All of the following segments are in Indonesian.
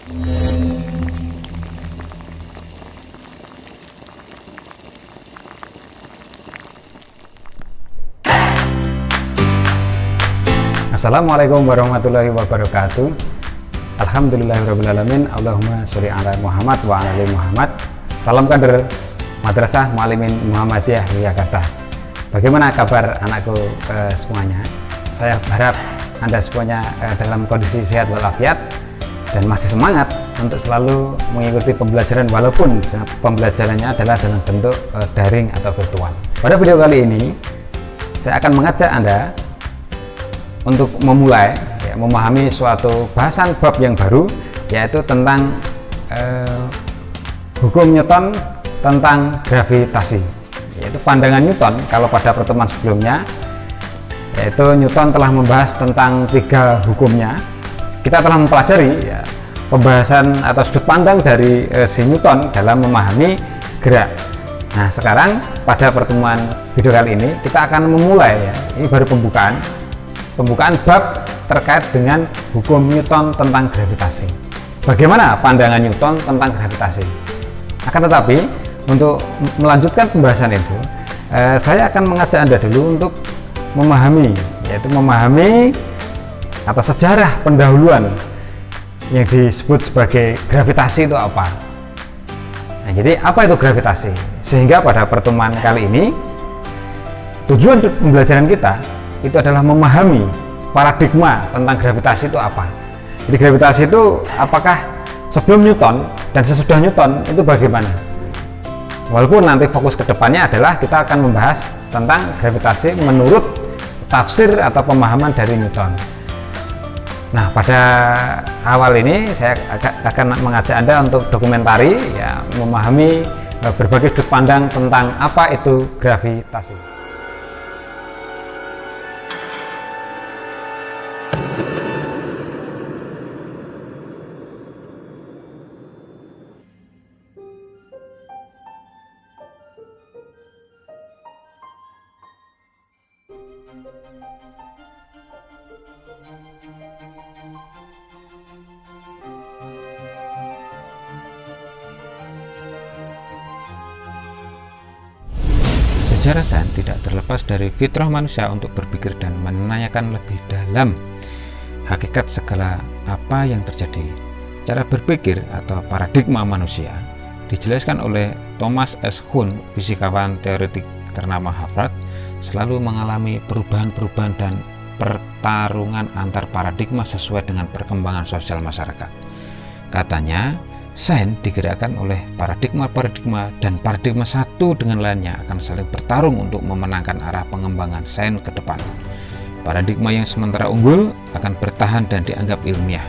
Assalamualaikum warahmatullahi wabarakatuh. Alhamdulillahirrabbilalamin. Allahumma sholli ala Muhammad wa ala ali Muhammad. Salam kader Madrasah Muallimin Muhammadiyah Yogyakarta. Bagaimana kabar anakku semuanya? Saya harap Anda semuanya dalam kondisi sehat walafiat dan masih semangat untuk selalu mengikuti pembelajaran walaupun pembelajarannya adalah dalam bentuk daring atau virtual. Pada video kali ini saya akan mengajak Anda untuk memulai memahami suatu bahasan bab yang baru, yaitu tentang hukum Newton tentang gravitasi, yaitu pandangan Newton. Kalau pada pertemuan sebelumnya, yaitu Newton telah membahas tentang 3 hukumnya. Kita telah mempelajari pembahasan atau sudut pandang dari si Newton dalam memahami gerak. Nah, sekarang pada pertemuan video kali ini kita akan memulai, ini baru pembukaan bab terkait dengan hukum Newton tentang gravitasi. Bagaimana pandangan Newton tentang gravitasi? Akan tetapi untuk melanjutkan pembahasan itu, saya akan mengajak Anda dulu untuk memahami, yaitu memahami atau sejarah pendahuluan yang disebut sebagai gravitasi itu apa. Nah, jadi apa itu gravitasi? Sehingga pada pertemuan kali ini tujuan pembelajaran kita itu adalah memahami paradigma tentang gravitasi itu apa. Jadi gravitasi itu apakah sebelum Newton dan sesudah Newton itu bagaimana? Walaupun nanti fokus kedepannya adalah kita akan membahas tentang gravitasi menurut tafsir atau pemahaman dari Newton. Nah, pada awal ini saya akan mengajak Anda untuk dokumentari, memahami berbagai sudut pandang tentang apa itu gravitasi. Sejarah sains tidak terlepas dari fitrah manusia untuk berpikir dan menanyakan lebih dalam hakikat segala apa yang terjadi. Cara berpikir atau paradigma manusia dijelaskan oleh Thomas S. Kuhn, fisikawan teoretik ternama Harvard, selalu mengalami perubahan-perubahan dan pertarungan antar paradigma sesuai dengan perkembangan sosial masyarakat. Katanya, sains digerakkan oleh paradigma-paradigma dan paradigma satu dengan lainnya akan saling bertarung untuk memenangkan arah pengembangan sains ke depan. Paradigma yang sementara unggul akan bertahan dan dianggap ilmiah.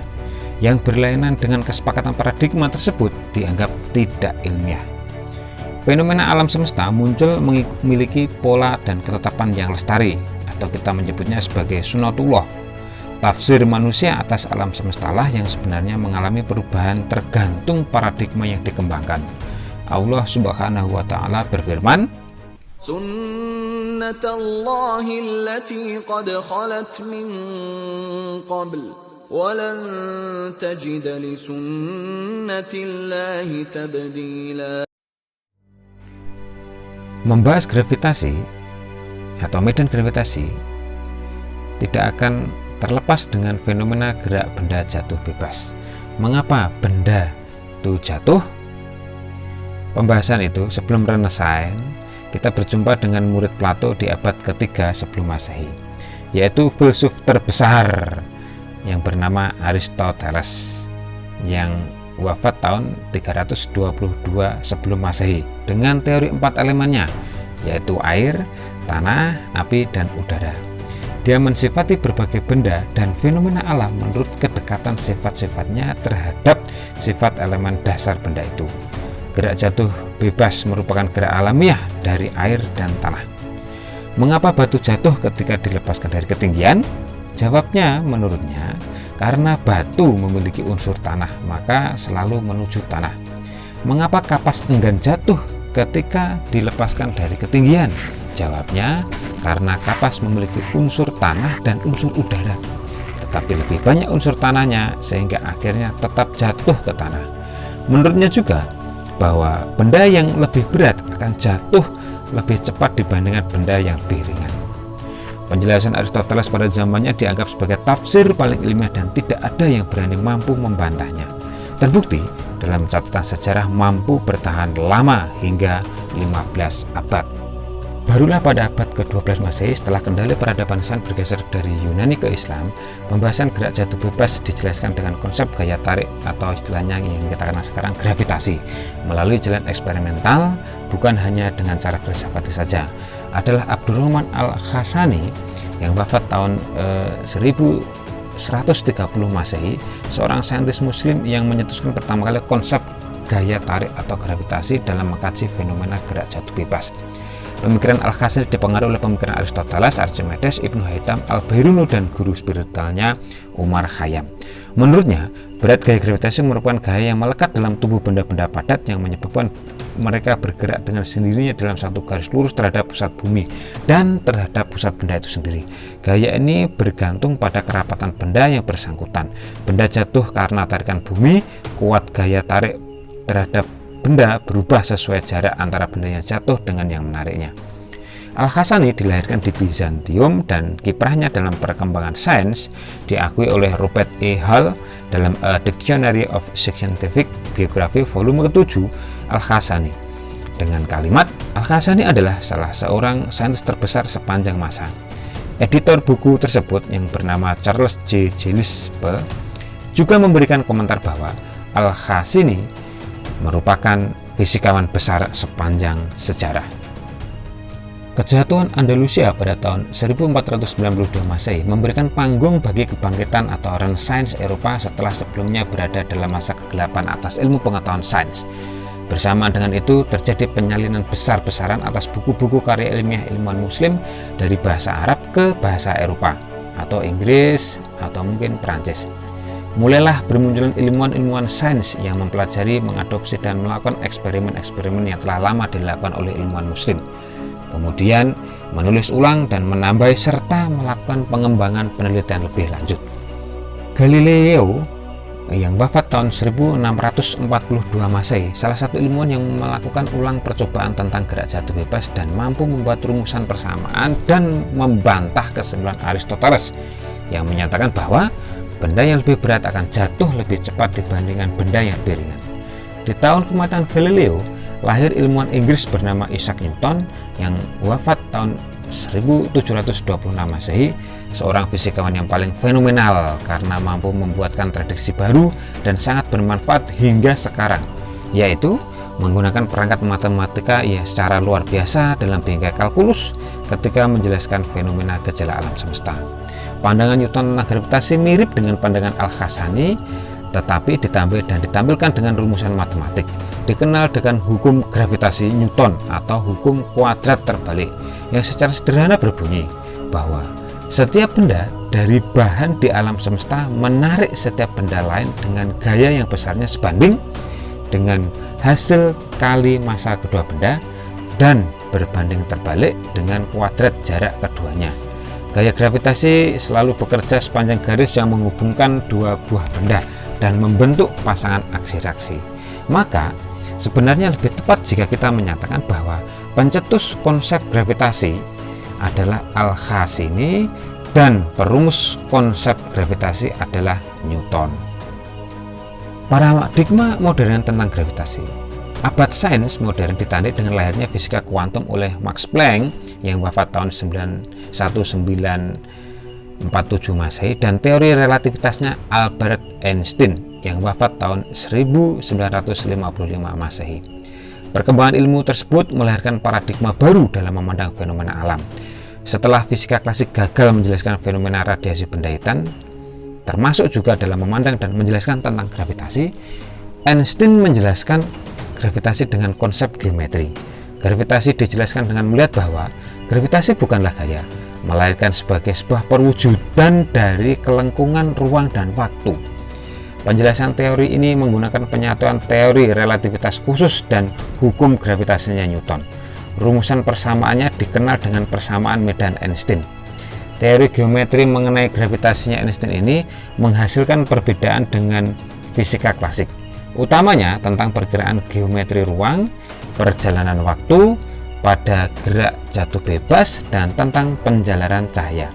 Yang berlainan dengan kesepakatan paradigma tersebut dianggap tidak ilmiah. Fenomena alam semesta muncul memiliki pola dan ketetapan yang lestari, atau kita menyebutnya sebagai sunatullah. Tafsir manusia atas alam semestalah yang sebenarnya mengalami perubahan tergantung paradigma yang dikembangkan. Allah Subhanahu wa taala berfirman, Sunnatullahi allati qad khalat min qabl wa lan tajida li sunnatillahi tabdila. Membahas gravitasi atau medan gravitasi tidak akan terlepas dengan fenomena gerak benda jatuh bebas. Mengapa benda itu jatuh? Pembahasan itu sebelum Renaissance, kita berjumpa dengan murid Plato di abad ketiga sebelum Masehi, yaitu filsuf terbesar yang bernama Aristoteles yang wafat tahun 322 sebelum Masehi dengan teori 4 elemennya, yaitu air, tanah, api, dan udara. Dia mensifati berbagai benda dan fenomena alam menurut kedekatan sifat-sifatnya terhadap sifat elemen dasar benda itu. Gerak jatuh bebas merupakan gerak alamiah dari air dan tanah. Mengapa batu jatuh ketika dilepaskan dari ketinggian? Jawabnya menurutnya, karena batu memiliki unsur tanah, maka selalu menuju tanah. Mengapa kapas enggan jatuh ketika dilepaskan dari ketinggian? Jawabnya, karena kapas memiliki unsur tanah dan unsur udara. tetapi lebih banyak unsur tanahnya sehingga akhirnya tetap jatuh ke tanah. Menurutnya juga bahwa benda yang lebih berat akan jatuh lebih cepat dibandingkan benda yang lebih ringan. Penjelasan Aristoteles pada zamannya dianggap sebagai tafsir paling ilmiah dan tidak ada yang berani mampu membantahnya. Terbukti dalam catatan sejarah mampu bertahan lama hingga 15 abad. Barulah pada abad ke-12 Masehi setelah kendali peradaban Sains bergeser dari Yunani ke Islam, pembahasan gerak jatuh bebas dijelaskan dengan konsep gaya tarik atau istilahnya yang kita kenal sekarang gravitasi melalui jalan eksperimental, bukan hanya dengan cara filsafati saja. Adalah Abdurrahman Al-Khassani yang wafat tahun 1130 Masehi, seorang saintis muslim yang menyetuskan pertama kali konsep gaya tarik atau gravitasi dalam mengkaji fenomena gerak jatuh bebas. Pemikiran Al-Khassani dipengaruhi oleh pemikiran Aristoteles, Archimedes, Ibnu Haytham, Al-Biruni, dan guru spiritualnya Umar Khayyam. Menurutnya, berat gaya gravitasi merupakan gaya yang melekat dalam tubuh benda-benda padat yang menyebabkan mereka bergerak dengan sendirinya dalam satu garis lurus terhadap pusat bumi dan terhadap pusat benda itu sendiri. Gaya ini bergantung pada kerapatan benda yang bersangkutan. Benda jatuh karena tarikan bumi, kuat gaya tarik terhadap benda berubah sesuai jarak antara benda yang jatuh dengan yang menariknya. Al-Khassani dilahirkan di Bizantium dan kiprahnya dalam perkembangan sains diakui oleh Robert E. Hall dalam A Dictionary of Scientific Biography volume ke-7 Al-Khassani dengan kalimat, Al-Khassani adalah salah seorang saintis terbesar sepanjang masa. Editor buku tersebut yang bernama Charles J. Gillespie juga memberikan komentar bahwa Al-Khassani merupakan fisikawan besar sepanjang sejarah. Kejatuhan Andalusia pada tahun 1492 Masehi memberikan panggung bagi kebangkitan atau Renaissance Eropa setelah sebelumnya berada dalam masa kegelapan atas ilmu pengetahuan sains. Bersamaan dengan itu terjadi penyalinan besar-besaran atas buku-buku karya ilmiah ilmuwan muslim dari bahasa Arab ke bahasa Eropa atau Inggris atau mungkin Prancis. Mulailah bermunculan ilmuwan-ilmuwan sains yang mempelajari, mengadopsi, dan melakukan eksperimen-eksperimen yang telah lama dilakukan oleh ilmuwan muslim. Kemudian menulis ulang dan menambah serta melakukan pengembangan penelitian lebih lanjut. Galileo yang wafat tahun 1642 Masehi, salah satu ilmuwan yang melakukan ulang percobaan tentang gerak jatuh bebas dan mampu membuat rumusan persamaan dan membantah kesimpulan Aristoteles yang menyatakan bahwa benda yang lebih berat akan jatuh lebih cepat dibandingkan benda yang lebih ringan. Di tahun kematian Galileo, lahir ilmuwan Inggris bernama Isaac Newton yang wafat tahun 1726 Masehi, seorang fisikawan yang paling fenomenal karena mampu membuatkan prediksi baru dan sangat bermanfaat hingga sekarang, yaitu menggunakan perangkat matematika secara luar biasa dalam bingkai kalkulus ketika menjelaskan fenomena gejala alam semesta. Pandangan Newton tentang gravitasi mirip dengan pandangan Al-Khassani, tetapi ditambah dan ditampilkan dengan rumusan matematik, dikenal dengan hukum gravitasi Newton atau hukum kuadrat terbalik, yang secara sederhana berbunyi bahwa setiap benda dari bahan di alam semesta menarik setiap benda lain dengan gaya yang besarnya sebanding dengan hasil kali massa kedua benda dan berbanding terbalik dengan kuadrat jarak keduanya. Gaya gravitasi selalu bekerja sepanjang garis yang menghubungkan dua buah benda dan membentuk pasangan aksi reaksi. Maka sebenarnya lebih tepat jika kita menyatakan bahwa pencetus konsep gravitasi adalah Al-Khassani dan perumus konsep gravitasi adalah Newton. Paradigma modern tentang gravitasi. Abad sains modern ditandai dengan lahirnya fisika kuantum oleh Max Planck yang wafat tahun 1947 Masehi dan teori relativitasnya Albert Einstein yang wafat tahun 1955 Masehi. Perkembangan ilmu tersebut melahirkan paradigma baru dalam memandang fenomena alam. Setelah fisika klasik gagal menjelaskan fenomena radiasi benda hitam, termasuk juga dalam memandang dan menjelaskan tentang gravitasi, Einstein menjelaskan gravitasi dengan konsep geometri. Gravitasi dijelaskan dengan melihat bahwa gravitasi bukanlah gaya, melainkan sebagai sebuah perwujudan dari kelengkungan ruang dan waktu. Penjelasan teori ini menggunakan penyatuan teori relativitas khusus dan hukum gravitasinya Newton. Rumusan persamaannya dikenal dengan persamaan medan Einstein. teori geometri mengenai gravitasinya Einstein ini menghasilkan perbedaan dengan fisika klasik, utamanya tentang perkiraan geometri ruang, perjalanan waktu pada gerak jatuh bebas, dan tentang penjalaran cahaya.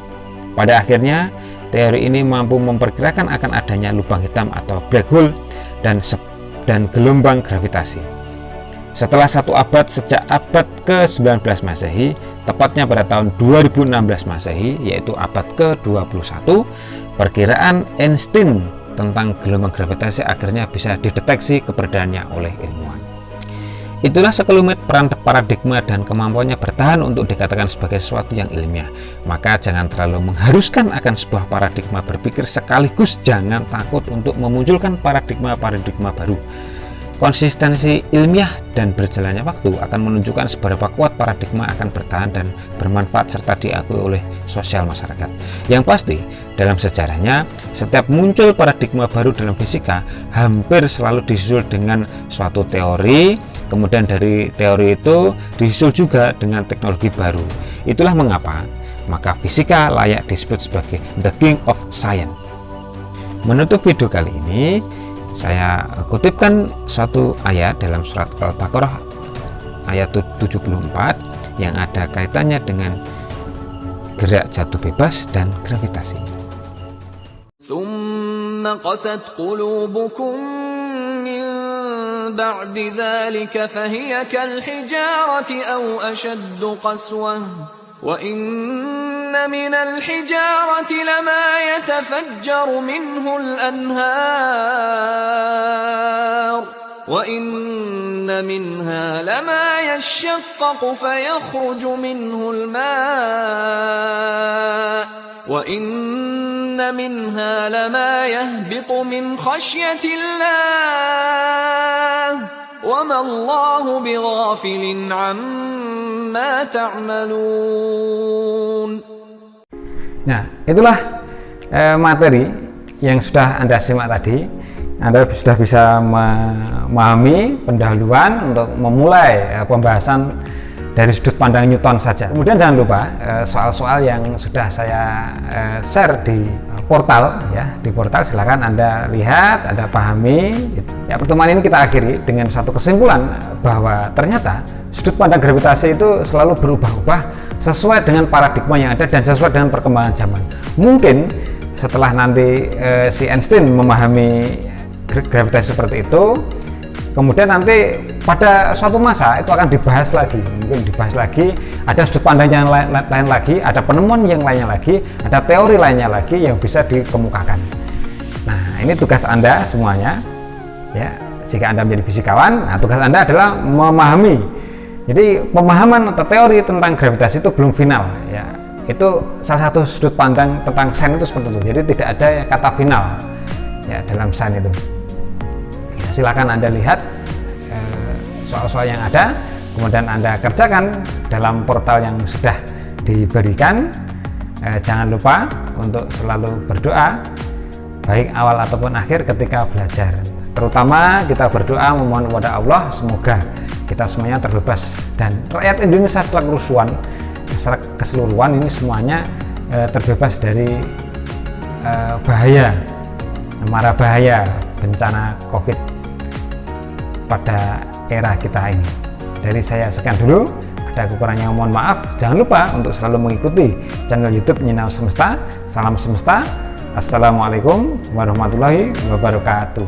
Pada akhirnya, teori ini mampu memperkirakan akan adanya lubang hitam atau black hole dan gelombang gravitasi. Setelah 1 abad sejak abad ke-19 Masehi, tepatnya pada tahun 2016 Masehi, yaitu abad ke-21, perkiraan Einstein tentang gelombang gravitasi akhirnya bisa dideteksi keberadaannya oleh ilmuwan. Itulah sekelumit peran paradigma dan kemampuannya bertahan untuk dikatakan sebagai sesuatu yang ilmiah. Maka jangan terlalu mengharuskan akan sebuah paradigma berpikir, sekaligus jangan takut untuk memunculkan paradigma-paradigma baru. Konsistensi ilmiah dan berjalannya waktu akan menunjukkan seberapa kuat paradigma akan bertahan dan bermanfaat serta diakui oleh sosial masyarakat. Yang pasti, dalam sejarahnya, setiap muncul paradigma baru dalam fisika hampir selalu disusul dengan suatu teori, kemudian dari teori itu disusul juga dengan teknologi baru. Itulah mengapa maka fisika layak disebut sebagai the king of science. Menutup video kali ini, saya kutipkan suatu ayat dalam surat Al-Baqarah ayat 74 yang ada kaitannya dengan gerak jatuh bebas dan gravitasi. ثم قست قلوبكم من بعد ذلك فهي كالحجارة أو أشد قسوة وإن من الحجارة لما يتفجر منه الأنهار وإن منها لما يشقق فيخرج منه الماء وإن منها لما يهبط من خشية الله وما الله بغافل عما تعملون. Nah, itulah materi yang sudah Anda simak tadi. Anda sudah bisa memahami pendahuluan untuk memulai pembahasan dari sudut pandang Newton saja. Kemudian jangan lupa soal-soal yang sudah saya share di portal ya, di portal silakan Anda lihat, Anda pahami. Ya, pertemuan ini kita akhiri dengan satu kesimpulan bahwa ternyata sudut pandang gravitasi itu selalu berubah-ubah sesuai dengan paradigma yang ada dan sesuai dengan perkembangan zaman. Mungkin setelah nanti si Einstein memahami gravitasi seperti itu, kemudian nanti pada suatu masa itu akan dibahas lagi, mungkin dibahas lagi, ada sudut pandang yang lain lagi, ada penemuan yang lainnya lagi, ada teori lainnya lagi yang bisa dikemukakan. Nah, ini tugas Anda semuanya ya, jika Anda menjadi fisikawan, nah tugas Anda adalah memahami. Jadi pemahaman atau teori tentang gravitasi itu belum final ya, itu salah satu sudut pandang tentang sains itu seperti itu. Jadi tidak ada kata final ya dalam sains itu. Ya, silakan Anda lihat soal-soal yang ada, kemudian Anda kerjakan dalam portal yang sudah diberikan. Jangan lupa untuk selalu berdoa baik awal ataupun akhir ketika belajar. Terutama kita berdoa memohon kepada Allah semoga kita semuanya terbebas dan rakyat Indonesia secara keseluruhan ini semuanya terbebas dari mara bahaya bencana COVID pada era kita ini. Dari saya sekian dulu, ada kekurangannya mohon maaf. Jangan lupa untuk selalu mengikuti channel YouTube Nyinau Semesta. Salam semesta. Assalamualaikum warahmatullahi wabarakatuh.